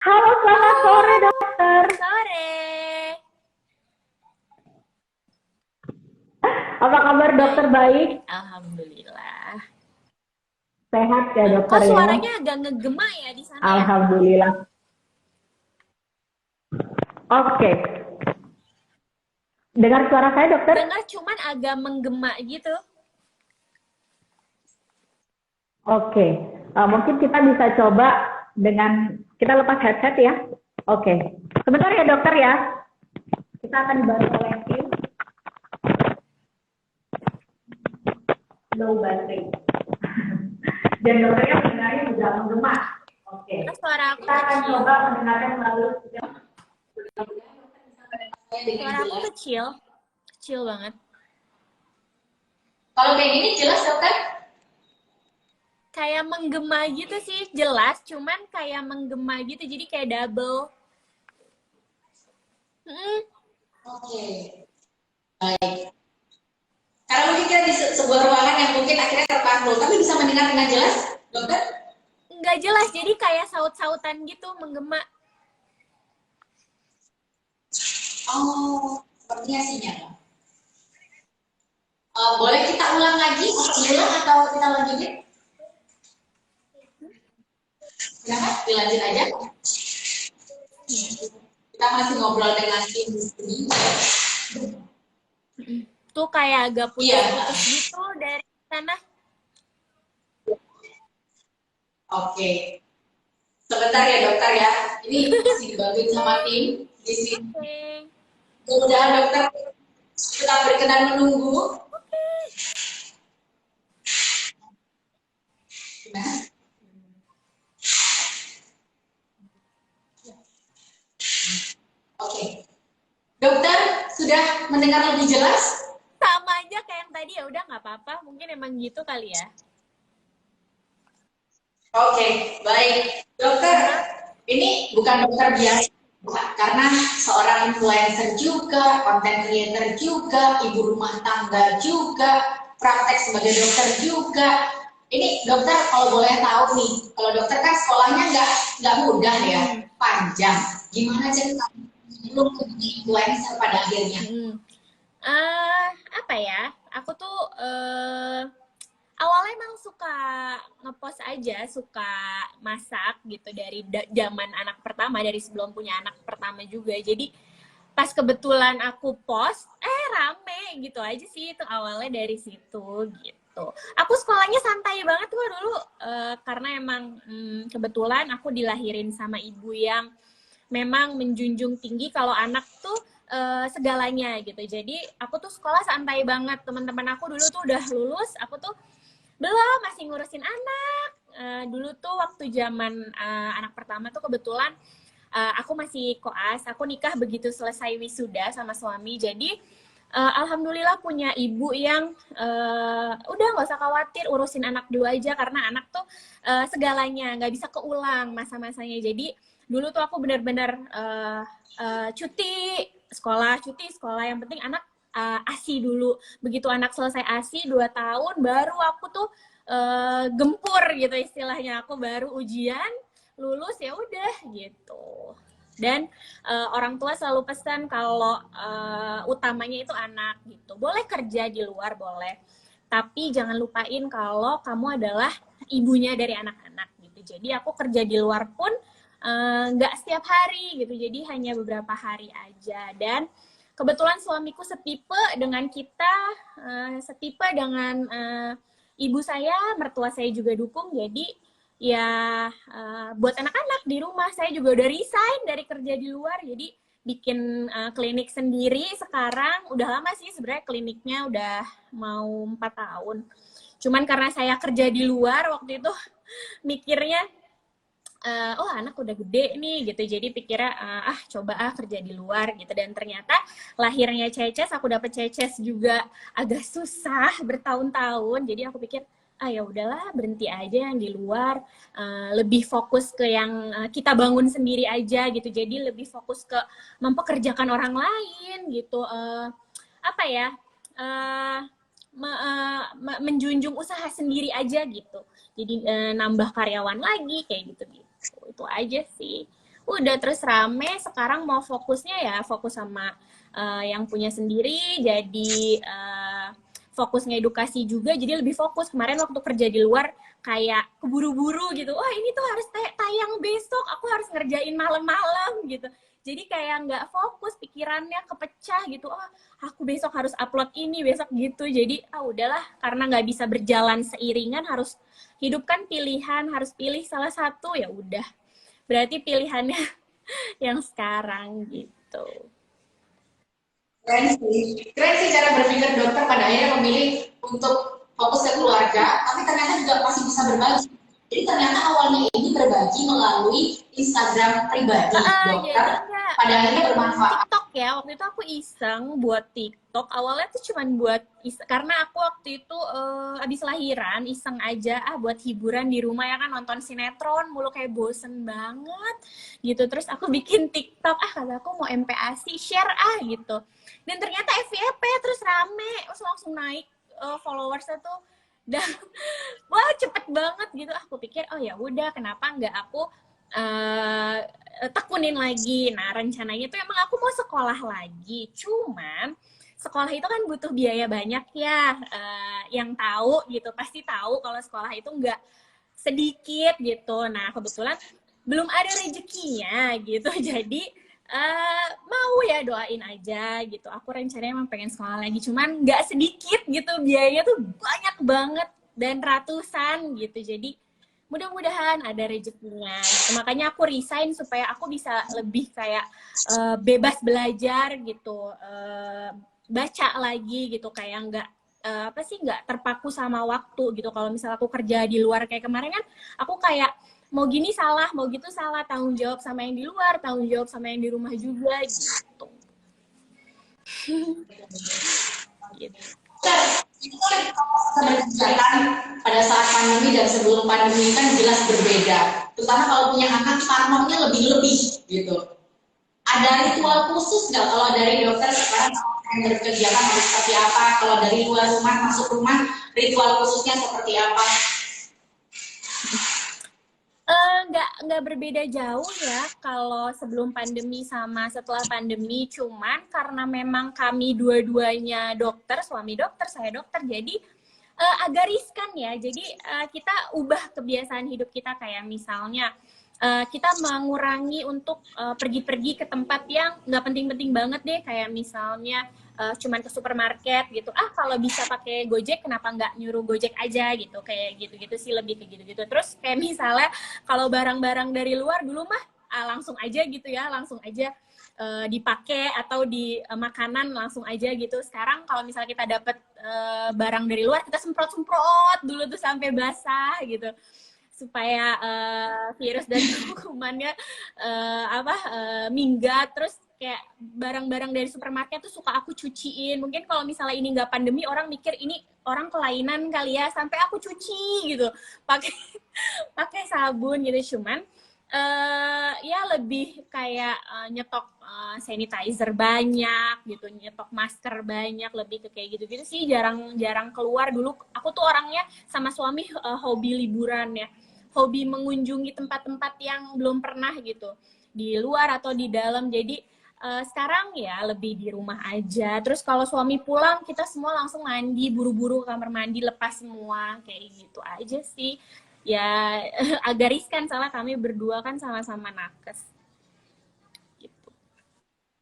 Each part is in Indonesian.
Halo, selamat sore Halo, dokter. sore. Apa kabar dokter, Baik, baik? alhamdulillah. Sehat ya dokter Kok ya? suaranya agak ngegema ya di sana ya? Alhamdulillah. Oke, dengar suara saya dokter? Dengar cuman agak menggema gitu. Oke. Mungkin kita bisa coba dengan kita lepas headset ya. Oke, sebentar ya dokter ya. Kita akan dibantu oleh tim low battery. Dan dokternya mendengarnya juga menggema. Oke, Suara aku kita akan kecil. coba mendengarkan melalui Suara aku kecil. Kecil banget. Kalau kayak gini jelas dokter? Kayak menggema gitu sih, jelas. Cuman kayak menggema gitu, jadi kayak double. Hmm, Oke, baik. Karena mungkin kita di sebuah ruangan yang mungkin akhirnya terpantul, tapi bisa mendengar dengan jelas, dokter? nggak jelas, jadi kayak saut-sautan gitu, menggema. Oh, sepertinya sinyal. Boleh kita ulang lagi, diulang atau kita lanjutin? Kenapa? Dilanjut aja. Kita masih ngobrol dengan tim di sini. Tuh kayak agak Iya. putus-putus gitu dari sana. Oke. Sebentar ya dokter ya. Ini masih dibantuin sama tim di sini. Oke. Mudah-mudahan dokter tetap berkenan menunggu. Gimana? Oke. Dokter sudah mendengar lebih jelas? Sama aja kayak yang tadi, ya udah nggak apa-apa, mungkin emang gitu kali ya. Oke, baik. Dokter, ini bukan dokter biasa, karena seorang influencer juga, content creator juga, ibu rumah tangga juga, praktek sebagai dokter juga. Ini dokter kalau boleh tahu nih, kalau dokter kan sekolahnya nggak mudah ya, panjang. Gimana cerita belum menjadi influencer pada akhirnya? Apa ya? Aku tuh awalnya emang suka ngepost aja, suka masak gitu dari zaman anak pertama, dari sebelum punya anak pertama juga. Jadi pas kebetulan aku post, rame gitu aja sih, itu awalnya dari situ gitu. Aku sekolahnya santai banget tuh dulu, karena emang kebetulan aku dilahirin sama ibu yang memang menjunjung tinggi kalau anak tuh segalanya gitu. Jadi aku tuh sekolah santai banget. Teman-teman aku dulu tuh udah lulus, aku tuh belum, masih ngurusin anak. Dulu tuh waktu zaman anak pertama tuh kebetulan aku masih koas, aku nikah begitu selesai wisuda sama suami. Jadi alhamdulillah punya ibu yang udah nggak usah khawatir, urusin anak dulu aja, karena anak tuh segalanya, nggak bisa keulang masa-masanya. Jadi dulu tuh aku benar-benar cuti sekolah, yang penting anak ASI dulu. Begitu anak selesai ASI 2 tahun, baru aku tuh gempur gitu istilahnya. Aku baru ujian, lulus, ya udah gitu. Dan orang tua selalu pesan kalau utamanya itu anak gitu. Boleh kerja di luar, boleh, tapi jangan lupain kalau kamu adalah ibunya dari anak-anak gitu. Jadi aku kerja di luar pun nggak setiap hari gitu, jadi hanya beberapa hari aja. Dan kebetulan suamiku setipe dengan kita, setipe dengan ibu saya, mertua saya juga dukung. Jadi ya buat anak-anak di rumah, saya juga udah resign dari kerja di luar, jadi bikin klinik sendiri sekarang. Udah lama sih sebenarnya kliniknya, udah mau 4 tahun. Cuman karena saya kerja di luar waktu itu mikirnya oh anak udah gede nih gitu, jadi pikirnya coba kerja di luar gitu. Dan ternyata lahirnya Ceces, aku dapet Ceces juga agak susah bertahun-tahun. Jadi aku pikir ya udahlah, berhenti aja yang di luar, lebih fokus ke yang kita bangun sendiri aja gitu. Jadi lebih fokus ke mempekerjakan orang lain gitu, apa ya, menjunjung usaha sendiri aja gitu. Jadi nambah karyawan lagi kayak gitu. Itu aja sih. udah terus rame. Sekarang mau fokusnya ya fokus sama yang punya sendiri, jadi fokus ngedukasi juga, jadi lebih fokus. Kemarin waktu kerja di luar kayak keburu-buru gitu, wah ini tuh harus tayang besok, aku harus ngerjain malam-malam gitu. Jadi kayak nggak fokus, pikirannya kepecah gitu, oh aku besok harus upload ini, besok gitu. Jadi udahlah, karena nggak bisa berjalan seiringan, harus hidup kan pilihan, harus pilih salah satu, ya udah. Berarti pilihannya yang sekarang gitu. Keren sih cara berpikir dokter pada akhirnya memilih untuk fokus ke keluarga, tapi ternyata juga masih bisa berbagi. Jadi ternyata awalnya ini berbagi melalui Instagram pribadi dokter, pada akhirnya bermanfaat. TikTok ya, waktu itu aku iseng buat TikTok. Awalnya tuh cuman buat karena aku waktu itu abis lahiran iseng aja buat hiburan di rumah ya kan, nonton sinetron mulu kayak bosen banget gitu. Terus aku bikin TikTok, kata aku mau MPASI share gitu. Dan ternyata FYP terus rame, terus langsung naik followersnya tuh. Dan wah cepet banget gitu. Aku pikir oh ya udah, kenapa nggak aku tekunin lagi. Nah rencananya tuh emang aku mau sekolah lagi, cuman sekolah itu kan butuh biaya banyak ya. Yang tahu gitu pasti tahu kalau sekolah itu nggak sedikit gitu. Nah kebetulan belum ada rezekinya gitu. Jadi mau ya doain aja gitu. Aku rencananya emang pengen sekolah lagi, cuman nggak sedikit gitu, biayanya tuh banyak banget dan ratusan gitu. Jadi mudah-mudahan ada rezekinya gitu. Makanya aku resign supaya aku bisa lebih kayak bebas belajar gitu, baca lagi gitu, kayak nggak terpaku sama waktu gitu. Kalau misalnya aku kerja di luar kayak kemarin kan, aku kayak mau gini salah, mau gitu salah, tanggung jawab sama yang di luar, tanggung jawab sama yang di rumah juga gitu. Gitu. Kebijakan pada saat pandemi dan sebelum pandemi kan jelas berbeda. Terutama kalau punya anak, parnonya lebih-lebih gitu. Ada ritual khusus nggak kalau dari dokter sekarang yang berkegiatan harus seperti apa? Kalau dari luar rumah masuk rumah, ritual khususnya seperti apa? Nggak berbeda jauh ya kalau sebelum pandemi sama setelah pandemi, cuman karena memang kami dua-duanya dokter, suami dokter, saya dokter, jadi agak riskan ya. Jadi kita ubah kebiasaan hidup kita, kayak misalnya kita mengurangi untuk pergi-pergi ke tempat yang nggak penting-penting banget deh, kayak misalnya cuman ke supermarket gitu. Kalau bisa pakai Gojek, kenapa nggak nyuruh Gojek aja gitu, kayak gitu-gitu sih, lebih ke gitu-gitu. Terus kayak misalnya kalau barang-barang dari luar dulu mah langsung aja gitu ya, langsung aja dipakai, atau di makanan langsung aja gitu. Sekarang kalau misalnya kita dapat barang dari luar, kita semprot-semprot dulu tuh sampai basah gitu, supaya virus dan kumannya minggat. Terus kayak barang-barang dari supermarket tuh suka aku cuciin. Mungkin kalau misalnya ini nggak pandemi, orang mikir ini orang kelainan kali ya, sampai aku cuci gitu pakai sabun gitu. Cuman ya lebih kayak nyetok sanitizer banyak gitu, nyetok masker banyak, lebih ke kayak gitu-gitu sih. Jarang keluar. Dulu aku tuh orangnya sama suami hobi liburan ya, hobi mengunjungi tempat-tempat yang belum pernah gitu, di luar atau di dalam. Jadi sekarang ya lebih di rumah aja. Terus kalau suami pulang, kita semua langsung mandi, buru-buru ke kamar mandi, lepas semua, kayak gitu aja sih. Ya agak riskan, soalnya kami berdua kan sama-sama nakes. Gitu.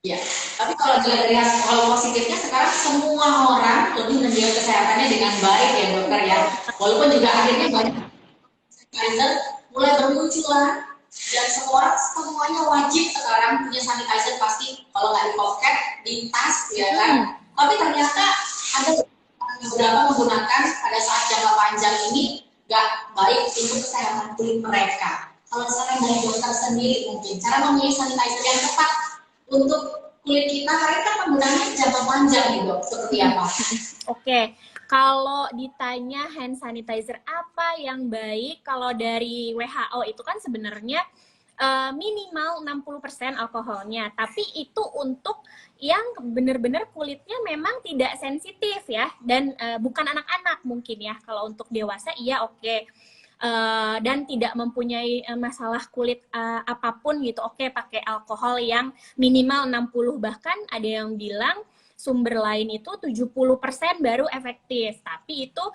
Ya, tapi kalau dilihat dari hal positifnya, sekarang semua orang lebih menjaga kesehatannya dengan baik ya dokter ya. Walaupun juga akhirnya banyak sanitizer mulai bermunculan, dan semuanya wajib sekarang punya sanitizer pasti, kalau nggak di pocket, di tas ya kan. Tapi ternyata ada beberapa menggunakan pada saat jangka panjang ini nggak baik untuk kesehatan kulit mereka. Kalau sekarang dari dokter sendiri, mungkin cara memilih sanitizer yang tepat untuk kulit kita, karena kan penggunaannya jangka panjang nih dok, seperti apa? Oke. Kalau ditanya hand sanitizer apa yang baik, kalau dari WHO itu kan sebenarnya minimal 60% alkoholnya. Tapi itu untuk yang benar-benar kulitnya memang tidak sensitif ya. Dan bukan anak-anak mungkin ya. Kalau untuk dewasa iya oke. dan tidak mempunyai masalah kulit apapun gitu, oke pakai alkohol yang minimal 60, bahkan ada yang bilang sumber lain itu 70% baru efektif, tapi itu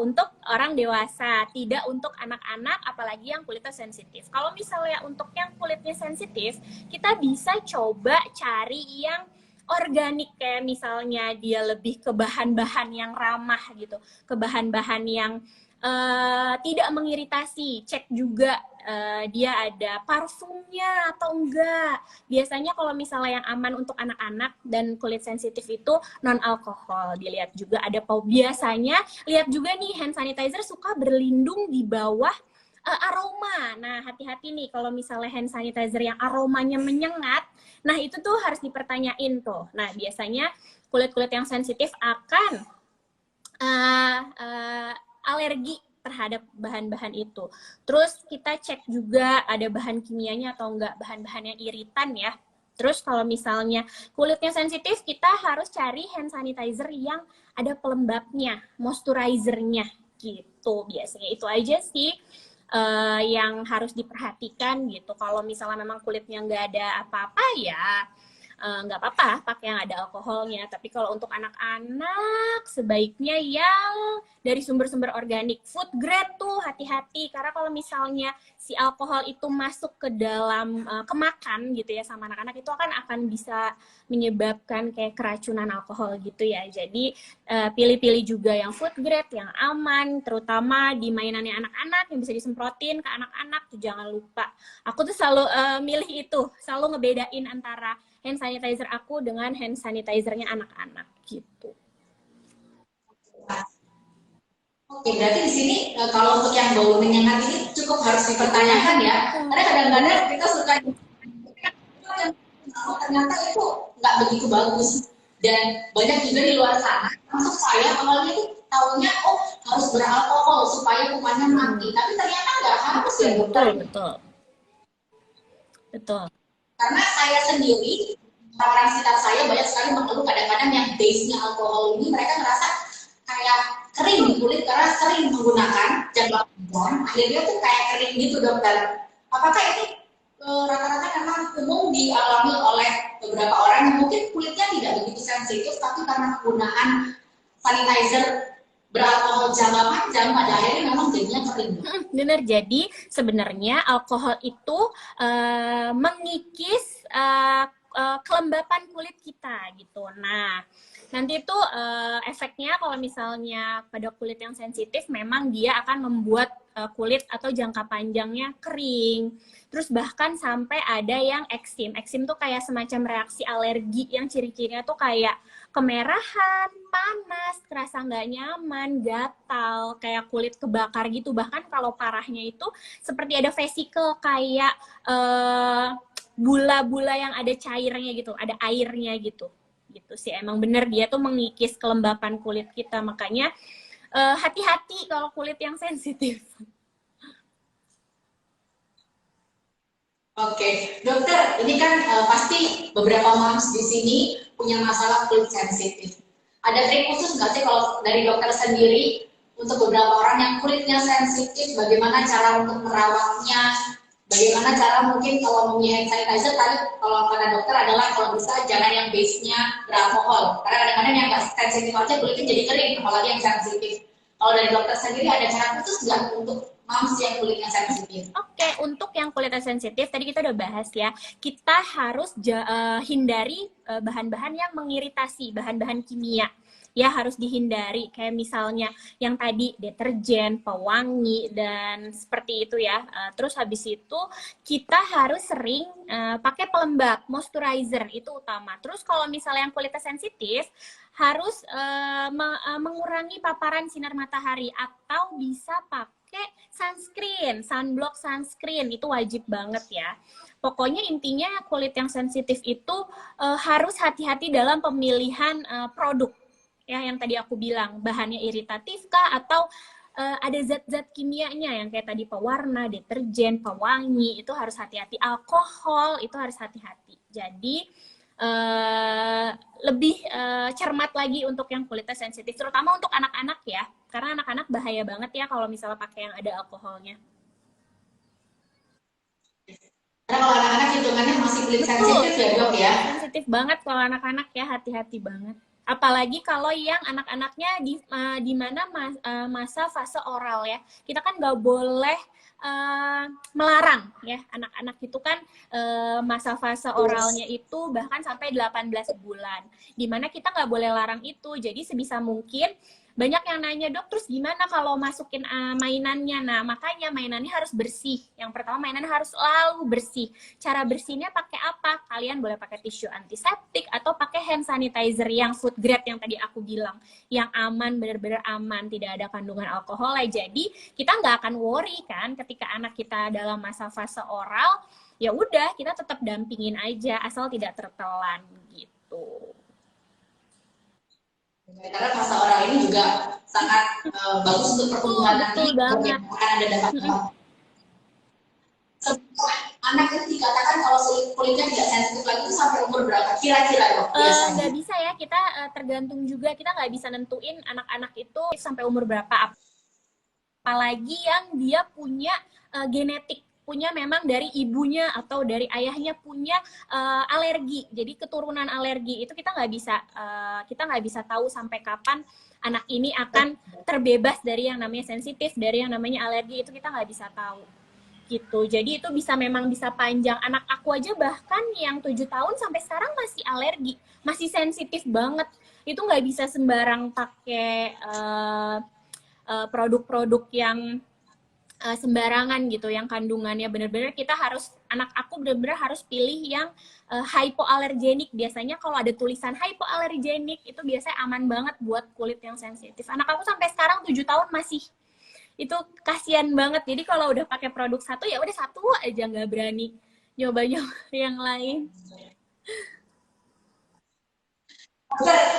untuk orang dewasa, tidak untuk anak-anak apalagi yang kulitnya sensitif. Kalau misalnya untuk yang kulitnya sensitif, kita bisa coba cari yang organik, kayak misalnya dia lebih ke bahan-bahan yang ramah gitu, ke bahan-bahan yang tidak mengiritasi. Cek juga dia ada parfumnya atau enggak. Biasanya kalau misalnya yang aman untuk anak-anak dan kulit sensitif itu non alkohol. Dilihat juga ada biasanya lihat juga nih hand sanitizer suka berlindung di bawah aroma. Nah, hati-hati nih kalau misalnya hand sanitizer yang aromanya menyengat. Nah, itu tuh harus dipertanyain tuh. Nah, biasanya kulit-kulit yang sensitif akan alergi terhadap bahan-bahan itu. Terus kita cek juga ada bahan kimianya atau enggak, bahan-bahan yang iritan ya. Terus kalau misalnya kulitnya sensitif, kita harus cari hand sanitizer yang ada pelembabnya, moisturizernya gitu. Biasanya itu aja sih yang harus diperhatikan gitu. Kalau misalnya memang kulitnya nggak ada apa-apa ya nggak apa-apa pakai yang ada alkoholnya. Tapi kalau untuk anak-anak sebaiknya yang dari sumber-sumber organik. Food grade tuh hati-hati, karena kalau misalnya si alkohol itu masuk ke dalam kemakan gitu ya sama anak-anak, itu akan bisa menyebabkan kayak keracunan alkohol gitu ya. Jadi pilih-pilih juga yang food grade, yang aman, terutama di mainannya anak-anak yang bisa disemprotin ke anak-anak tuh jangan lupa. Aku tuh selalu milih itu, selalu ngebedain antara hand sanitizer aku dengan hand sanitizernya anak-anak gitu. Oke, berarti di sini kalau untuk yang bau menyengat ini cukup harus dipertanyakan ya. Karena kadang-kadang kita suka ternyata itu nggak begitu bagus. Dan banyak juga di luar sana, termasuk saya awalnya itu tahunya oh harus beralkohol supaya kumannya mati. Tapi ternyata nggak harus ya, dokter. Betul. Karena saya sendiri, orang sekitar saya banyak sekali mengeluh kadang-kadang yang base-nya alkohol ini mereka ngerasa kayak kering di kulit karena sering menggunakan jangka panjang, akhirnya tuh kayak kering gitu dokter. Apakah ini rata-rata memang umum dialami oleh beberapa orang yang mungkin kulitnya tidak begitu sensitif, tapi karena penggunaan sanitizer beralkohol jangka panjang pada akhirnya memang jadinya kering. Benar, jadi sebenarnya alkohol itu mengikis kelembapan kulit kita gitu. Nah, nanti itu efeknya kalau misalnya pada kulit yang sensitif memang dia akan membuat kulit atau jangka panjangnya kering. Terus bahkan sampai ada yang eksim. Eksim tuh kayak semacam reaksi alergi yang ciri-cirinya tuh kayak kemerahan, panas, terasa nggak nyaman, gatal, kayak kulit kebakar gitu. Bahkan kalau parahnya itu seperti ada vesikel kayak bula-bula yang ada cairnya gitu, ada airnya gitu. Gitu sih, emang bener dia tuh mengikis kelembapan kulit kita. Makanya hati-hati kalau kulit yang sensitif. Oke, dokter, ini kan pasti beberapa moms di sini punya masalah kulit sensitif. Ada trik khusus nggak sih kalau dari dokter sendiri untuk beberapa orang yang kulitnya sensitif, bagaimana cara untuk merawatnya, bagaimana cara mungkin kalau mempunyai hand sanitizer tadi kalau kata dokter adalah kalau bisa jangan yang base-nya beralkohol, karena kadang-kadang yang nggak sensitif aja kulitnya jadi kering, apalagi yang sensitif. Kalau dari dokter sendiri ada cara khusus nggak untuk moms yang kulitnya sensitif? Oke, untuk yang kulitnya sensitif tadi kita udah bahas ya. Kita harus hindari bahan-bahan yang mengiritasi, bahan-bahan kimia. Ya harus dihindari, kayak misalnya yang tadi deterjen, pewangi, dan seperti itu ya. Terus habis itu kita harus sering pakai pelembab, moisturizer, itu utama. Terus kalau misalnya yang kulitnya sensitif, harus mengurangi paparan sinar matahari atau bisa pakai sunscreen, sunblock sunscreen, itu wajib banget ya. Pokoknya intinya kulit yang sensitif itu harus hati-hati dalam pemilihan produk. Ya, yang tadi aku bilang, bahannya iritatif kah atau ada zat-zat kimianya yang kayak tadi pewarna, deterjen, pewangi, itu harus hati-hati. Alkohol itu harus hati-hati. Jadi lebih cermat lagi untuk yang kulitnya sensitif, terutama untuk anak-anak ya. karena anak-anak bahaya banget ya kalau misalnya pakai yang ada alkoholnya. Karena kalau anak-anak hitungannya masih kulit sensitif ya dok ya. Sensitif banget kalau anak-anak ya, hati-hati banget. Apalagi kalau yang anak-anaknya di mana masa fase oral ya. Kita kan nggak boleh melarang ya, anak-anak itu kan masa fase oralnya itu bahkan sampai 18 bulan. Dimana kita nggak boleh larang itu. Jadi sebisa mungkin banyak yang nanya, dok, terus gimana kalau masukin mainannya? Nah, makanya mainannya harus bersih. Yang pertama, mainannya harus selalu bersih. Cara bersihnya pakai apa? Kalian boleh pakai tisu antiseptik atau pakai hand sanitizer yang food grade yang tadi aku bilang. Yang aman, benar-benar aman, tidak ada kandungan alkohol. Jadi, kita nggak akan worry kan ketika anak kita dalam masa fase oral, ya udah, kita tetap dampingin aja, asal tidak tertelan gitu. Karena fase oral ini juga sangat bagus untuk pertumbuhan nanti, banget. akan ada dampak. Anak itu dikatakan kalau kulitnya tidak sensitif lagi itu sampai umur berapa kira-kira dok? Nggak bisa ya, kita tergantung juga, kita nggak bisa nentuin anak-anak itu sampai umur berapa. Apalagi yang dia punya genetik, punya memang dari ibunya atau dari ayahnya punya alergi, jadi keturunan alergi itu kita nggak bisa tahu sampai kapan anak ini akan terbebas dari yang namanya sensitif, dari yang namanya alergi, itu kita nggak bisa tahu gitu. Jadi itu memang bisa panjang. Anak aku aja bahkan yang 7 tahun sampai sekarang masih alergi, masih sensitif banget. Itu nggak bisa sembarang pakai produk-produk yang sembarangan gitu, yang kandungannya benar-benar anak aku benar-benar harus pilih yang hypoallergenic. Biasanya kalau ada tulisan hypoallergenic itu biasanya aman banget buat kulit yang sensitif. Anak aku sampai sekarang 7 tahun masih, itu kasihan banget. Jadi kalau udah pakai produk satu ya udah satu aja, nggak berani nyoba-nyoba yang lain.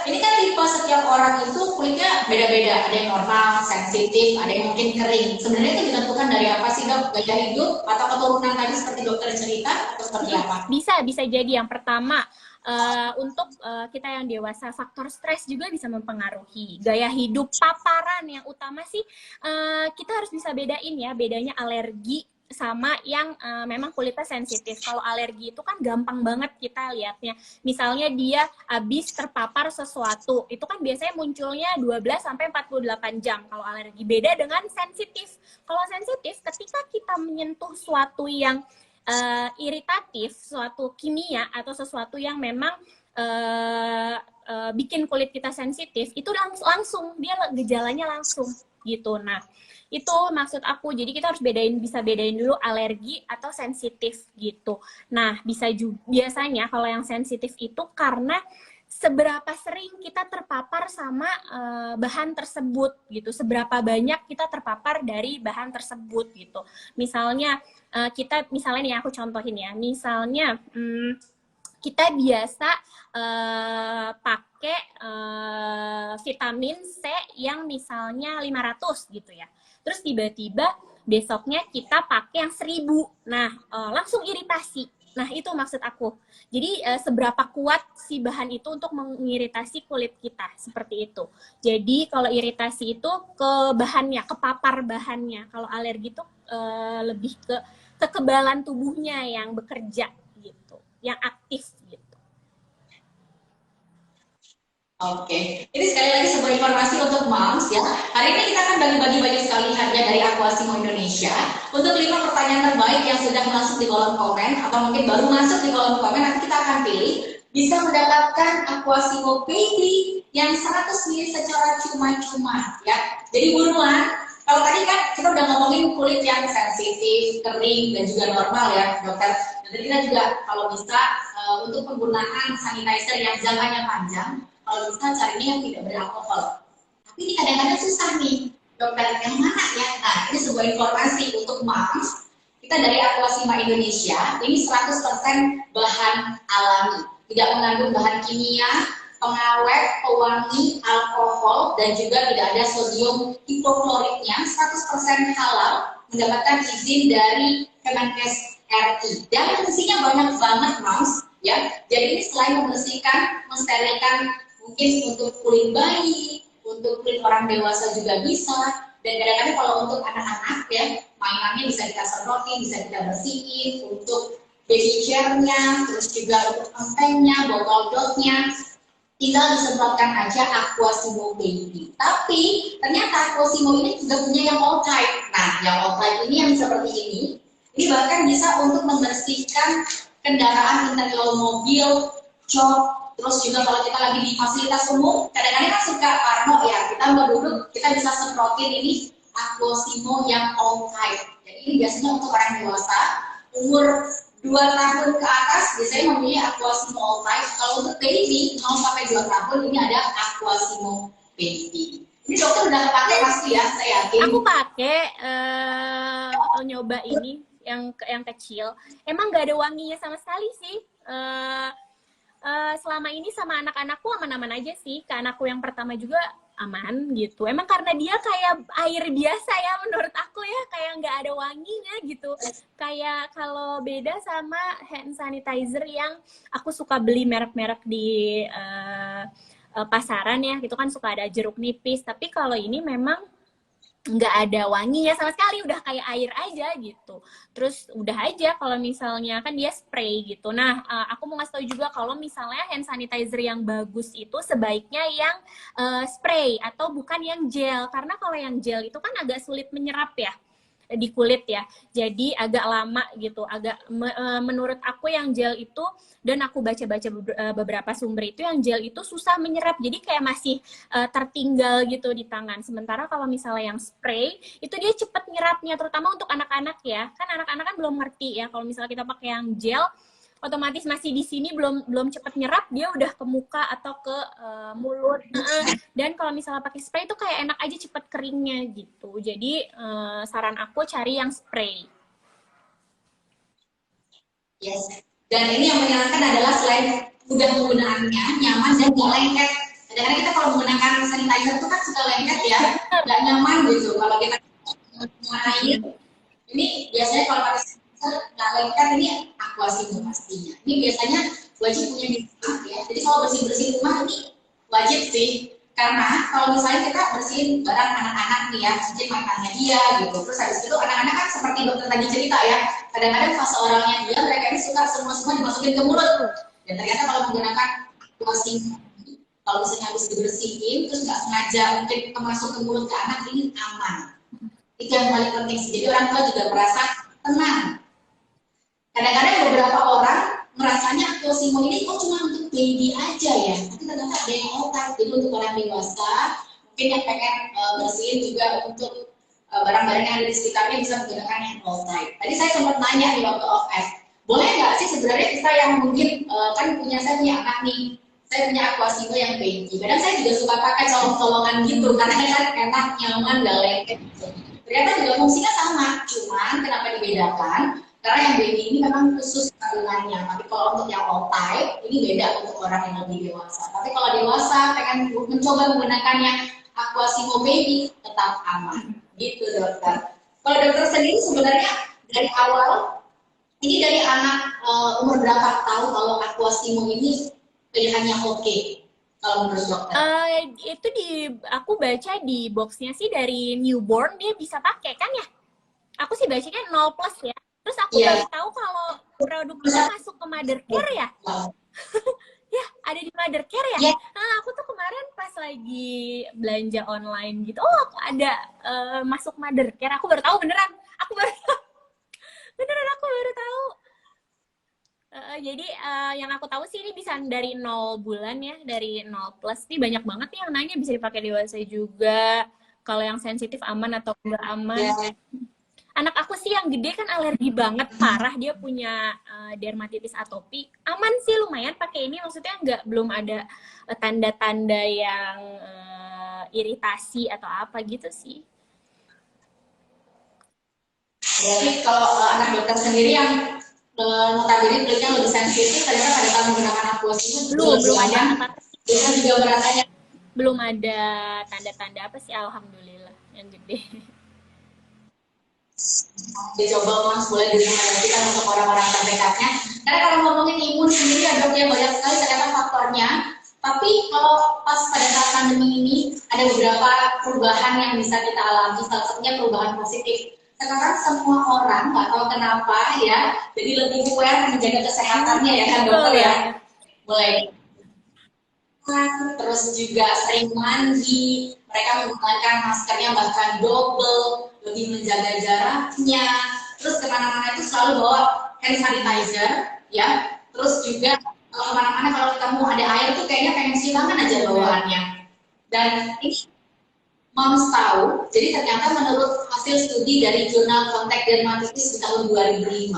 Ini kan tipe setiap orang itu kulitnya beda-beda, ada yang normal, sensitif, ada yang mungkin kering. Sebenarnya itu ditentukan dari apa sih dok? Gaya hidup atau keturunan tadi seperti dokter cerita atau seperti apa? Bisa jadi. Yang pertama, untuk kita yang dewasa, faktor stres juga bisa mempengaruhi. Gaya hidup, paparan yang utama sih kita harus bisa bedain ya, bedanya alergi sama yang memang kulitnya sensitif. Kalau alergi itu kan gampang banget kita lihatnya. Misalnya dia habis terpapar sesuatu, itu kan biasanya munculnya 12-48 jam. Kalau alergi beda dengan sensitif. Kalau sensitif, ketika kita menyentuh suatu yang iritatif, suatu kimia atau sesuatu yang memang bikin kulit kita sensitif, itu langsung dia gejalanya langsung gitu. Nah, itu maksud aku. Jadi kita harus bisa bedain dulu alergi atau sensitif gitu. Nah, biasanya kalau yang sensitif itu karena seberapa sering kita terpapar sama bahan tersebut gitu, seberapa banyak kita terpapar dari bahan tersebut gitu. Misalnya misalnya nih aku contohin ya, misalnya kita biasa pakai vitamin C yang misalnya 500 gitu ya. Terus tiba-tiba besoknya kita pakai yang 1000. Nah, langsung iritasi. Nah, itu maksud aku. Jadi, seberapa kuat si bahan itu untuk mengiritasi kulit kita, seperti itu. Jadi, kalau iritasi itu ke bahannya, ke papar bahannya. Kalau alergi itu lebih ke kekebalan tubuhnya yang bekerja, gitu. Yang aktif, gitu. Oke, ini sekali lagi sebuah informasi untuk moms ya. Hari ini kita akan bagi-bagi banyak sekali hadiah dari Aquasimo Indonesia. Untuk 5 pertanyaan terbaik yang sudah masuk di kolom komen atau mungkin baru masuk di kolom komen, nanti kita akan pilih, bisa mendapatkan Aquasimo Baby yang 100 ml secara cuma-cuma ya. Jadi buruan. Kalau tadi kan kita udah ngomongin kulit yang sensitif, kering, dan juga normal ya dokter. Dan kita juga kalau bisa untuk penggunaan sanitizer yang jangkanya panjang, kalau bisa carinya yang tidak beralkohol. Tapi ini kadang-kadang susah nih, dokter, yang mana ya? Nah, ini sebuah informasi untuk moms. Kita dari Aquasima Indonesia, ini 100% bahan alami. Tidak mengandung bahan kimia, pengawet, pewangi, alkohol, dan juga tidak ada sodium hipokloritnya. 100% halal, mendapatkan izin dari Kemenkes RI. Dan fungsinya banyak banget, moms. Ya, jadi ini selain membersihkan, mensterilkan mungkin untuk kulit bayi, untuk kulit orang dewasa juga bisa. Dan kadang-kadang kalau untuk anak-anak ya, mainannya bisa kita semprotin, bisa kita bersihin, untuk baby chair-nya, terus juga untuk empengnya, botol dotnya, tinggal disemprotkan aja Aquasimo Baby. Tapi ternyata Aquasimo ini juga punya yang all type. Nah, yang all type ini yang seperti ini bahkan bisa untuk membersihkan kendaraan interior mobil, jok. Terus juga kalau kita lagi di fasilitas umum, kadang-kadang kan suka parno ya, kita mau duduk, kita bisa semprotin ini Aquasimo yang all type. Jadi ini biasanya untuk orang dewasa, umur 2 tahun ke atas biasanya memilih Aquasimo all type. Kalau untuk baby 0 sampai 2 tahun ini ada Aquasimo Baby. Ini dokter udah pakai pasti ya, saya yakin. Aku pakai nyoba ini yang kecil. Emang nggak ada wanginya sama sekali sih. Selama ini sama anak-anakku aman-aman aja sih. Ke anakku yang pertama juga aman gitu. Emang karena dia kayak air biasa ya menurut aku ya, kayak nggak ada wanginya gitu. Kayak kalau beda sama hand sanitizer yang aku suka beli merek-merek di pasaran ya, itu kan suka ada jeruk nipis. Tapi kalau ini memang nggak ada wanginya sama sekali, udah kayak air aja gitu. Terus udah aja kalau misalnya kan dia spray gitu. Nah, aku mau ngasih tahu juga kalau misalnya hand sanitizer yang bagus itu sebaiknya yang spray atau bukan yang gel. Karena kalau yang gel itu kan agak sulit menyerap ya di kulit ya, jadi agak lama gitu, menurut aku yang gel itu, dan aku baca-baca beberapa sumber itu yang gel itu susah menyerap, jadi kayak masih tertinggal gitu di tangan. Sementara kalau misalnya yang spray itu dia cepet nyerapnya, terutama untuk anak-anak ya, kan anak-anak kan belum ngerti ya, kalau misalnya kita pakai yang gel otomatis masih di sini belum cepat nyerap, dia udah ke muka atau ke mulut. Dan kalau misalnya pakai spray itu kayak enak aja cepet keringnya gitu. Jadi saran aku cari yang spray. Yes. Dan ini yang menyenangkan adalah selain mudah penggunaannya, nyaman dan gak lengket. Kadang-kadang kita kalau menggunakan sanitizer itu kan suka lengket ya, gak nyaman gitu. Kalau kita air, ini biasanya kalau pakai nggak lengket, ini Aquasimo pastinya. Ini biasanya wajib punya di rumah ya. Jadi kalau bersih-bersih rumah ini wajib sih. Karena kalau misalnya kita bersihin barang anak-anak nih ya, mungkin makannya dia gitu. Terus habis itu anak-anak kan seperti dokter tadi cerita ya, kadang-kadang fase oralnya dia mereka ini suka semua dimasukin ke mulut. Dan ternyata kalau menggunakan Aquasimo, kalau misalnya habis dibersihin terus nggak sengaja mungkin masuk ke mulut ke anak, ini aman. Itu yang paling penting sih. Jadi orang tua juga merasa tenang. Kadang-kadang beberapa orang merasanya Aquasimo ini cuma untuk baby aja ya, tapi ternyata ada yang all type. Jadi untuk orang dewasa, mungkin yang pengen bersihin juga untuk barang-barang yang ada di sekitarnya bisa menggunakan yang all type. Tadi saya sempat nanya di waktu off air, boleh nggak sih sebenarnya kita yang mungkin kan saya punya anak nih, saya punya Aquasimo yang baby. Kadang saya juga suka pakai colong-colongan gitu, karena kan enak, nyaman, gak lengket gitu. Ternyata juga fungsinya sama, cuman kenapa dibedakan? Karena yang baby ini memang khusus kandungannya, tapi kalau untuk yang all type ini beda untuk orang yang lebih dewasa. Tapi kalau dewasa pengen mencoba menggunakan yang Aquasimo Baby tetap aman, gitu dokter. Kalau dokter sendiri sebenarnya dari awal ini dari anak umur berapa tahu kalau Aquasimo ini pilihan yang oke? Kalau menurut dokter? Itu aku baca di boxnya sih dari newborn dia bisa pakai kan ya? Aku sih bacanya 0+ ya. Terus aku baru tahu kalau produknya masuk ke mother care ya. Ya, ada di mother care ya. Nah, aku tuh kemarin pas lagi belanja online gitu, oh ada masuk mother care. Aku baru tahu beneran. Aku baru tahu. Jadi yang aku tahu sih ini bisa dari 0 bulan ya, dari 0+. Ini banyak banget nih yang nanya, bisa dipakai dewasa juga. Kalau yang sensitif aman atau enggak aman. Anak aku sih yang gede kan alergi banget, parah, dia punya dermatitis atopi. Aman sih lumayan pakai ini, maksudnya belum ada tanda-tanda yang iritasi atau apa gitu sih. Jadi kalau anak dokter sendiri yang notabene kulitnya lebih sensitif, ternyata pada saat menggunakan Aquasimo belum ada apa bisa juga merasanya belum ada tanda-tanda apa sih, alhamdulillah yang gede. Dicoba mas, boleh direkomendasikan untuk orang-orang terdekatnya. Karena kalau ngomongin imun sendiri ada banyak sekali ternyata faktornya. Tapi kalau pas pada saat pandemi ini ada beberapa perubahan yang bisa kita alami, salah satunya perubahan positif. Sekarang semua orang, nggak tahu kenapa ya, jadi lebih aware menjaga kesehatannya ya kan dokter ya. Mulai terus juga sering mandi, mereka menggunakan maskernya bahkan double, lebih menjaga jaraknya, terus kemana-mana itu selalu bawa hand sanitizer, ya. Terus juga kalau kemana-mana kalau ketemu ada air tuh kayaknya pengen silangan aja bawaannya. Dan ini Moms tahu, jadi ternyata menurut hasil studi dari jurnal Contact Dermatitis di tahun 2005,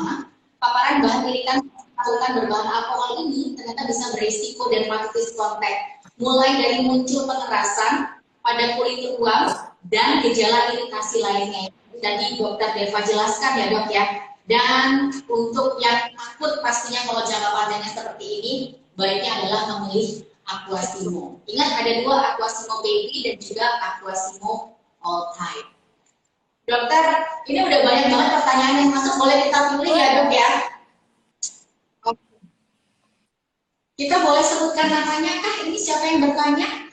paparan bahan iritan lakukan berbahan alkohol ini ternyata bisa berisiko dermatitis kontak, mulai dari muncul pengerasan pada kulit ruam dan gejala iritasi lainnya. Jadi dokter Deva jelaskan ya dok ya. Dan untuk yang akut pastinya kalau jangka panjangnya seperti ini, baiknya adalah memilih Aquasimo. Ingat ada dua, Aquasimo Baby dan juga Aquasimo All Time. Dokter, ini udah banyak banget pertanyaan yang masuk, boleh kita pilih ya dok ya? Kita boleh sebutkan namanya kah? Ini siapa yang bertanya?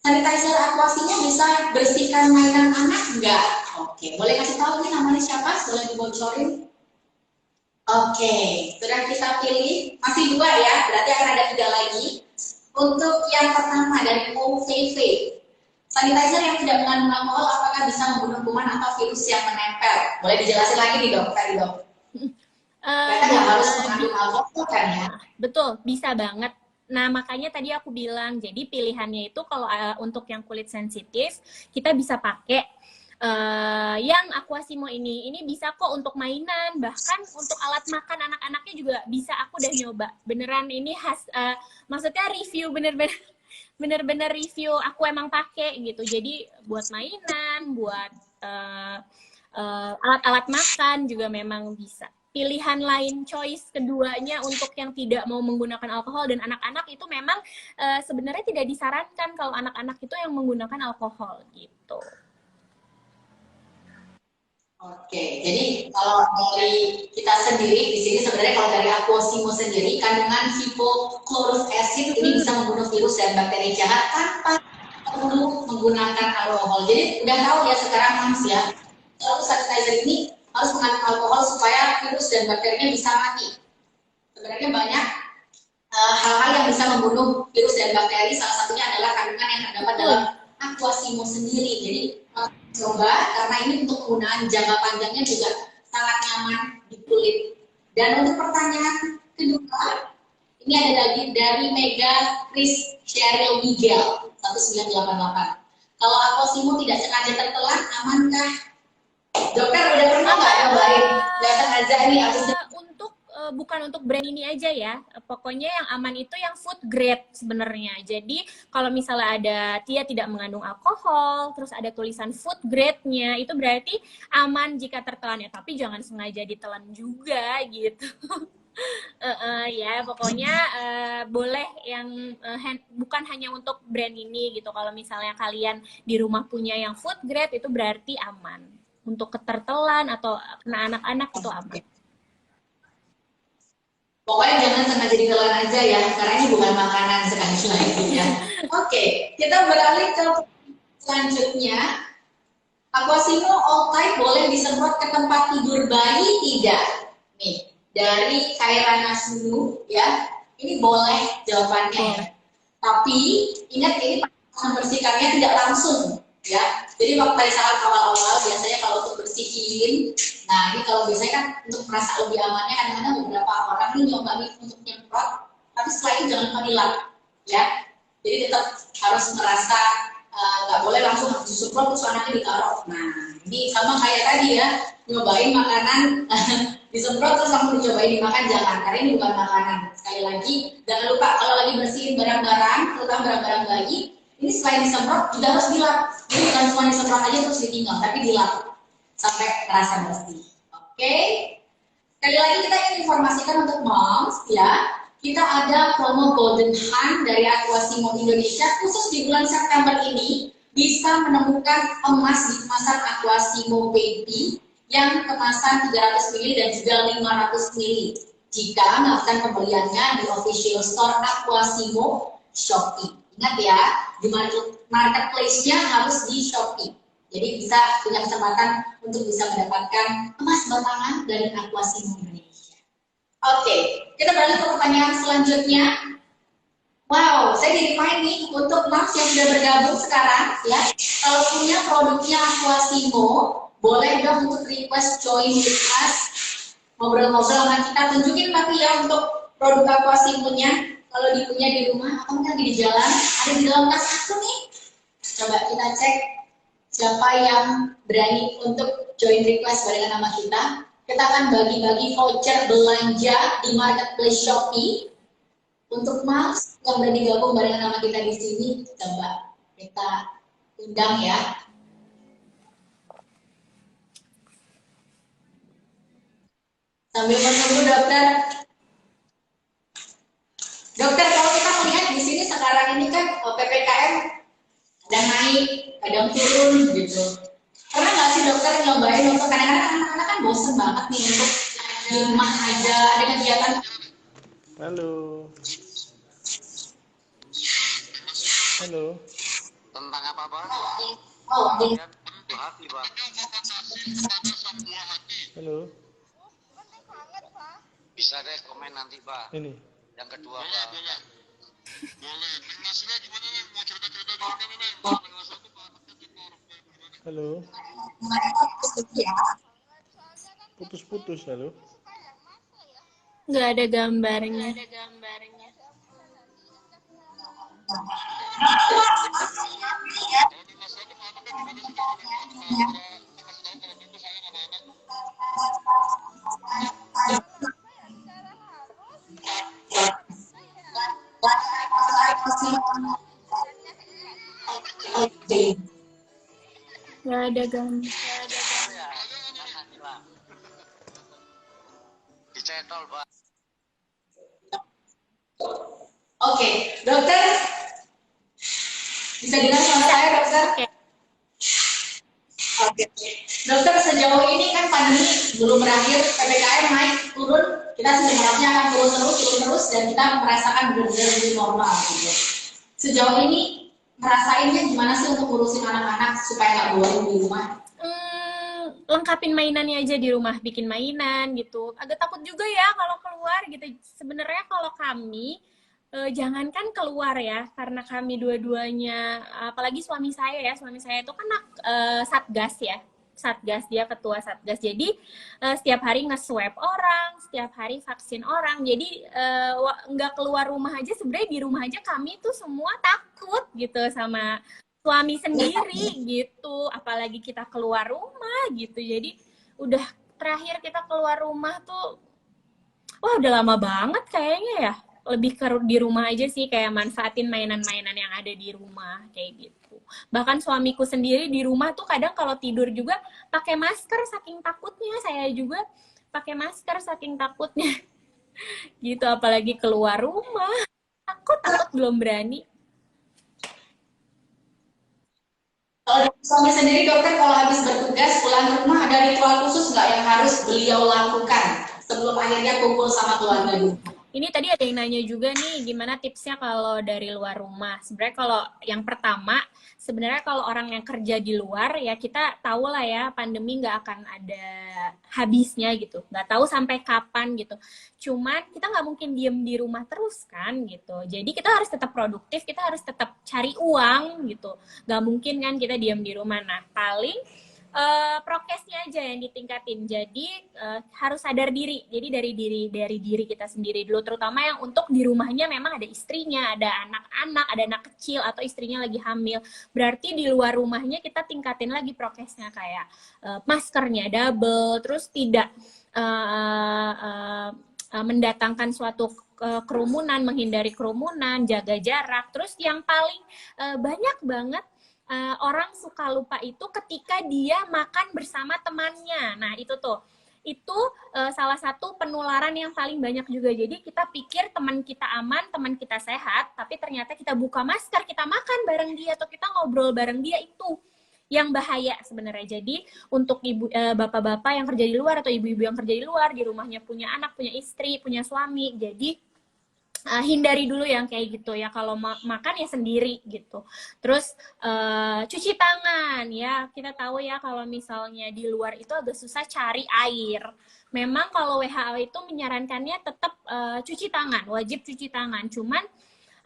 Sanitizer Aquasimo bisa bersihkan mainan anak? Enggak. Oke, boleh kasih tahu nih namanya siapa? Boleh dibocorin? Oke, sudah kita pilih. Masih dua ya, berarti akan ada 3 lagi. Untuk yang pertama dari OVV. Sanitizer yang tidak mengandung alkohol apakah bisa membunuh kuman atau virus yang menempel? Boleh dijelasin lagi nih dok, tadi dok. Berarti nggak harus mengandung alkohol kan ya? Betul, bisa banget. Nah, makanya tadi aku bilang, jadi pilihannya itu kalau untuk yang kulit sensitif, kita bisa pakai yang Aquasimo ini bisa kok untuk mainan, bahkan untuk alat makan anak-anaknya juga bisa. Aku udah nyoba, beneran ini maksudnya review bener-bener review aku emang pakai gitu. Jadi buat mainan, buat alat-alat makan juga memang bisa. Pilihan lain, choice keduanya untuk yang tidak mau menggunakan alkohol dan anak-anak itu memang sebenarnya tidak disarankan kalau anak-anak itu yang menggunakan alkohol gitu. Oke, jadi kalau dari kita sendiri di sini sebenarnya kalau dari Aquasimo sendiri kandungan hipochlorous acid ini bisa membunuh virus dan bakteri jahat tanpa perlu menggunakan alkohol. Jadi udah tahu ya sekarang Mams ya, kalau sanitizer ini harus mengandung alkohol supaya virus dan bakterinya bisa mati. Sebenarnya banyak hal-hal yang bisa membunuh virus dan bakteri, salah satunya adalah kandungan yang terdapat dalam Aquasimo sendiri. Jadi coba, karena ini untuk penggunaan jangka panjangnya juga sangat nyaman di kulit. Dan untuk pertanyaan kedua, ini ada lagi dari Mega Chris Cheryl Miguel 1988. Kalau Aquasimo tidak sengaja tertelan, amankah? Dokter udah pernah nggak nyobain? Datang aja nih habis bukan untuk brand ini aja ya, pokoknya yang aman itu yang food grade sebenarnya. Jadi kalau misalnya ada dia tidak mengandung alkohol, terus ada tulisan food grade-nya, itu berarti aman jika tertelan ya, tapi jangan sengaja ditelan juga gitu. Ya pokoknya boleh yang bukan hanya untuk brand ini gitu. Kalau misalnya kalian di rumah punya yang food grade itu berarti aman. Untuk ketertelan atau kena anak-anak itu aman. Pokoknya jangan sengaja ditelan aja ya, karena ini bukan makanan sekali lagi ya. Oke, kita beralih ke selanjutnya. Aquasimo All Time boleh disemprot ke tempat tidur bayi tidak? Nih, dari Kairana Sunu ya, ini boleh jawabannya. Tapi ingat ini membersihkannya tidak langsung ya. Jadi waktu saat awal-awal biasanya kalau untuk bersihin, nah ini kalau biasanya kan untuk merasa lebih amannya kadang-kadang beberapa orang ini nyoba untuk nyemprot, tapi setelah itu jangan lupa dilap ya. Jadi tetap harus merasa nggak boleh langsung disemprot terus anaknya ditaruh. Nah ini sama kayak tadi ya, nyobain makanan disemprot terus langsung dicobain dimakan, jangan, karena ini bukan makanan. Sekali lagi jangan lupa kalau lagi bersihin barang-barang, terutama barang-barang bayi, ini selain disemprot juga harus dilap. Jadi bukan cuma disemprot aja terus ditinggal, tapi dilap sampai terasa bersih. Oke. Sekali lagi kita ingin informasikan untuk moms ya. Kita ada promo Golden Hunt dari Aquasimo Indonesia khusus di bulan September ini, bisa menemukan emas di kemasan Aquasimo Baby yang kemasan 300 ml dan juga 500 ml jika melakukan pembeliannya di official store Aquasimo Shopee. Ingat ya, di marketplace-nya harus di Shopee. Jadi bisa punya kesempatan untuk bisa mendapatkan emas batangan dari Aquasimo Indonesia. Oke, kita beralih ke pertanyaan selanjutnya. Wow, saya di-remind nih untuk Mas yang sudah bergabung sekarang ya. Kalau punya produknya Aquasimo, boleh dong untuk request join with us. Ngobrol-ngobrol sama kita, tunjukin tapi ya untuk produk Aquasimo-nya. Kalau dipunya di rumah atau mungkin di jalan, ada di dalam tas aku nih. Coba kita cek siapa yang berani untuk join request barengan nama kita. Kita akan bagi-bagi voucher belanja di marketplace Shopee. Untuk Mas yang berani gabung barengan nama kita di sini, coba kita undang ya. Sambil menunggu dokter. Dokter, kalau kita melihat di sini sekarang ini kan PPKM kadang naik, kadang turun gitu. Pernah nggak sih dokter nyobain untuk kadang-kadang anak-anak kan bosen banget nih untuk di rumah aja, ada kegiatan. Halo. Halo. Tentang apa, Pak? Oh, di Hati, Pak. Halo. Bisa deh komen nanti, Pak. Ini. Yang kedua, Pak. Boleh. Nasinya gimana nih? Mau cerita-cerita dulu nih, Halo. Putus-putus, halo. Nggak ada gambarnya. Nggak ada gambar. Dicetol, Pak. Oke, dokter bisa dengar suara saya, dokter? Oke. Dokter, sejauh ini kan pandemi belum berakhir, PPKM naik turun, kita sebenarnya akan turun terus, dan kita merasakan benar-benar lebih normal gitu. Sejauh ini ngerasainnya gimana sih untuk ngurusin anak-anak supaya nggak boring di rumah? Lengkapin mainannya aja di rumah, bikin mainan gitu. Agak takut juga ya kalau keluar gitu. Sebenarnya kalau kami jangankan keluar ya, karena kami dua-duanya, apalagi suami saya itu kan satgas ya, dia ketua satgas. Jadi setiap hari nge-swab orang, setiap hari vaksin orang. Jadi nggak keluar rumah aja, sebenarnya di rumah aja kami tuh semua takut gitu sama suami sendiri gitu, apalagi kita keluar rumah gitu. Jadi udah terakhir kita keluar rumah tuh, wah udah lama banget kayaknya ya. Lebih ke di rumah aja sih, kayak manfaatin mainan-mainan yang ada di rumah kayak gitu. Bahkan suamiku sendiri di rumah tuh kadang kalau tidur juga pakai masker saking takutnya. Saya juga pakai masker saking takutnya gitu, apalagi keluar rumah. Takut belum berani. Kalau suami sendiri, dokter, kalau habis bertugas pulang ke rumah ada ritual khusus nggak yang harus beliau lakukan sebelum akhirnya kumpul sama keluarga dulu? Ini tadi ada yang nanya juga nih, gimana tipsnya kalau dari luar rumah? Sebenarnya kalau yang pertama, sebenarnya kalau orang yang kerja di luar, ya kita tahu lah ya, pandemi nggak akan ada habisnya gitu. Nggak tahu sampai kapan gitu. Cuman kita nggak mungkin diem di rumah terus kan gitu. Jadi kita harus tetap produktif, kita harus tetap cari uang gitu. Nggak mungkin kan kita diem di rumah. Nah, paling prokesnya aja yang ditingkatin. Jadi harus sadar diri. Jadi dari diri kita sendiri dulu, terutama yang untuk di rumahnya memang ada istrinya, ada anak-anak, ada anak kecil atau istrinya lagi hamil. Berarti di luar rumahnya kita tingkatin lagi prokesnya, kayak maskernya double, terus tidak mendatangkan suatu kerumunan, menghindari kerumunan, jaga jarak. Terus yang paling banyak banget orang suka lupa itu ketika dia makan bersama temannya. Nah, itu salah satu penularan yang paling banyak juga. Jadi kita pikir teman kita aman, teman kita sehat, tapi ternyata kita buka masker, kita makan bareng dia atau kita ngobrol bareng dia, itu yang bahaya sebenarnya. Jadi untuk bapak-bapak yang kerja di luar atau ibu-ibu yang kerja di luar, di rumahnya punya anak, punya istri, punya suami, jadi hindari dulu yang kayak gitu ya. Kalau makan ya sendiri gitu. Terus cuci tangan ya. Kita tahu ya kalau misalnya di luar itu agak susah cari air. Memang kalau WHO itu menyarankannya tetap cuci tangan, wajib cuci tangan. Cuman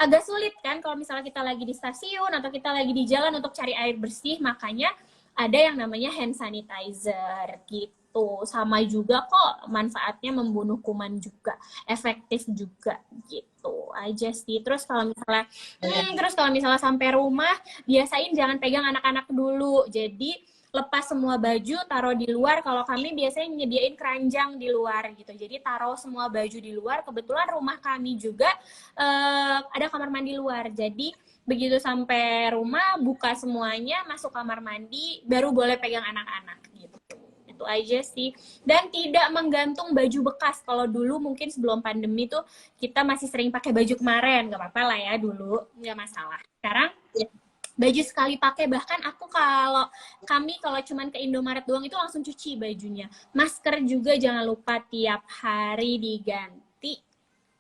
agak sulit kan kalau misalnya kita lagi di stasiun atau kita lagi di jalan untuk cari air bersih, makanya ada yang namanya hand sanitizer gitu. Sama juga kok manfaatnya membunuh kuman juga, efektif juga gitu aja sih. Terus kalau misalnya sampai rumah, biasain jangan pegang anak-anak dulu. Jadi lepas semua baju, taruh di luar. Kalau kami biasanya menyediain keranjang di luar gitu. Jadi taruh semua baju di luar. Kebetulan rumah kami juga ada kamar mandi luar. Jadi begitu sampai rumah, buka semuanya, masuk kamar mandi, baru boleh pegang anak-anak gitu. Itu aja sih. Dan tidak menggantung baju bekas. Kalau dulu mungkin sebelum pandemi tuh kita masih sering pakai baju kemarin. Gak apa-apa lah ya dulu, gak masalah. Sekarang baju sekali pakai, bahkan kami kalau cuman ke Indomaret doang itu langsung cuci bajunya. Masker juga jangan lupa tiap hari diganti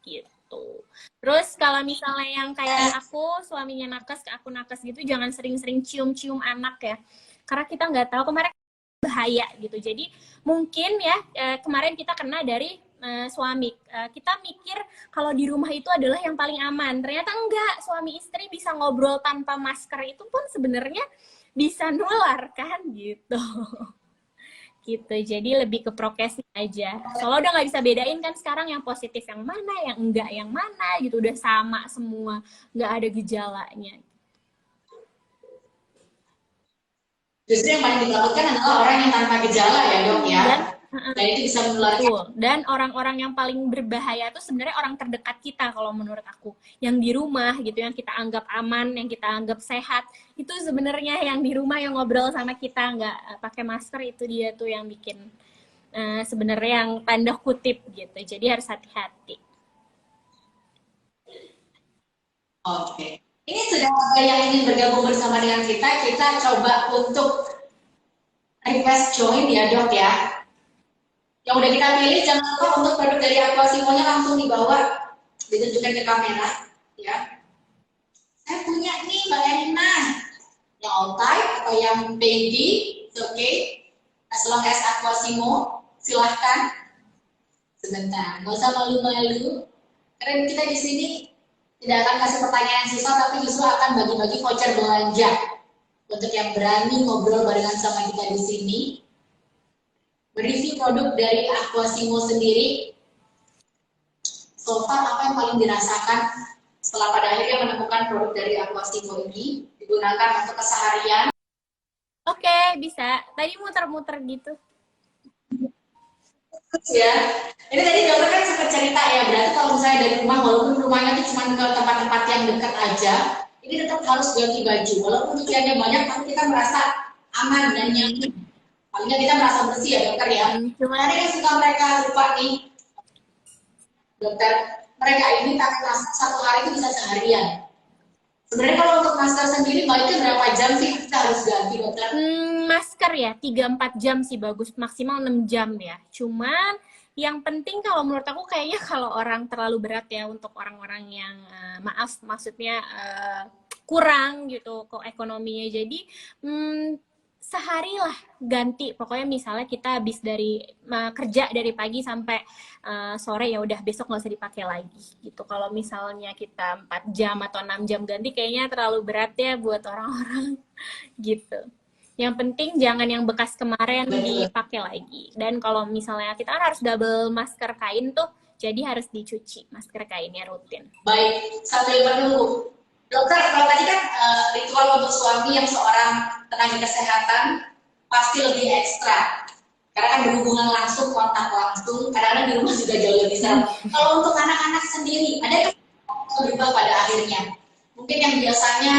gitu. Terus kalau misalnya yang kayak aku, suaminya nakes, aku nakes gitu, jangan sering-sering cium-cium anak ya. Karena kita nggak tahu kemarin bahaya gitu. Jadi mungkin ya kemarin kita kena dari suami. Kita mikir kalau di rumah itu adalah yang paling aman. Ternyata enggak, suami istri bisa ngobrol tanpa masker itu pun sebenarnya bisa nular kan gitu. Gitu. Jadi lebih ke prokesnya aja. Soalnya udah nggak bisa bedain kan sekarang yang positif yang mana, yang enggak yang mana gitu. Udah sama semua, nggak ada gejalanya. Justru yang paling ditakutkan adalah orang yang tanpa gejala ya dok ya. Dan itu bisa menularkan. Dan orang-orang yang paling berbahaya itu sebenarnya orang terdekat kita kalau menurut aku. Yang di rumah gitu, yang kita anggap aman, yang kita anggap sehat. Itu sebenarnya yang di rumah yang ngobrol sama kita, nggak pakai masker, itu dia tuh yang bikin sebenarnya yang tanda kutip gitu. Jadi harus hati-hati. Oke. Ini sudah ada yang ingin bergabung bersama dengan kita coba untuk request join ya dok ya. Yang udah kita pilih, jangan lupa untuk produk dari Aquasimo-nya langsung dibawa, ditunjukkan ke kamera, ya. Saya punya nih Mbak Elina, yang all type atau yang baby, it's okay. As long as Aquasimo, silahkan. Sebentar, nggak usah malu-malu. Karena kita di sini tidak akan kasih pertanyaan yang susah, tapi justru akan bagi-bagi voucher belanja untuk yang berani ngobrol barengan sama kita di sini. Mereview produk dari Aquasimo sendiri. So far, apa yang paling dirasakan setelah pada akhirnya menemukan produk dari Aquasimo ini digunakan untuk keseharian? Oke, bisa. Tadi muter-muter gitu. Ya, ini tadi dokter kan sempat cerita ya, berarti kalau misalnya dari rumah, walaupun rumahnya itu cuma ke tempat-tempat yang dekat aja, ini tetap harus ganti baju. Walaupun cuciannya banyak, tapi kita merasa aman dan nyaman. Paling nggak kita merasa bersih ya dokter ya. Ada yang suka mereka lupa nih, dokter, mereka ini pakai masker satu hari itu bisa seharian. Sebenarnya kalau untuk masker sendiri baiknya berapa jam sih kita harus ganti dokter? Masker ya 3-4 jam sih bagus, maksimal 6 jam ya. Cuman yang penting kalau menurut aku kayaknya kalau orang terlalu berat ya, untuk orang-orang yang maksudnya kurang gitu kok ekonominya, jadi sehari lah ganti. Pokoknya misalnya kita habis dari kerja dari pagi sampai sore, ya udah besok nggak usah dipakai lagi gitu. Kalau misalnya kita 4 jam atau 6 jam ganti kayaknya terlalu berat ya buat orang-orang gitu. Yang penting jangan yang bekas kemarin dipakai lagi. Dan kalau misalnya kita kan harus double masker kain tuh, jadi harus dicuci masker kainnya rutin. Baik, sambil menunggu. Dokter, kalau tadi kan ritual untuk suami yang seorang tenaga kesehatan pasti lebih ekstra. Karena kan berhubungan langsung, kontak langsung, kadang-kadang di rumah juga jauh lebih sering. Kalau untuk anak-anak sendiri, ada yang berubah pada akhirnya? Mungkin yang biasanya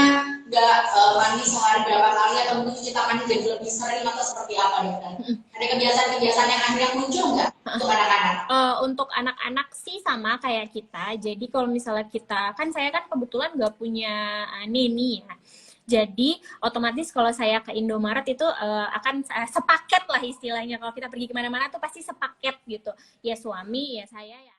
nggak mandi sehari berapa kali, atau mungkin cuci tangan jadi lebih sering, atau seperti apa dokter? Ada kebiasaan-kebiasaan yang akhirnya muncul nggak untuk anak-anak? Untuk anak-anak sih sama kayak kita. Jadi kalau misalnya kita, kan saya kan kebetulan nggak punya neni ya. Jadi otomatis kalau saya ke Indomaret itu akan sepaket lah istilahnya. Kalau kita pergi kemana-mana tuh pasti sepaket gitu. Ya suami, ya saya ya.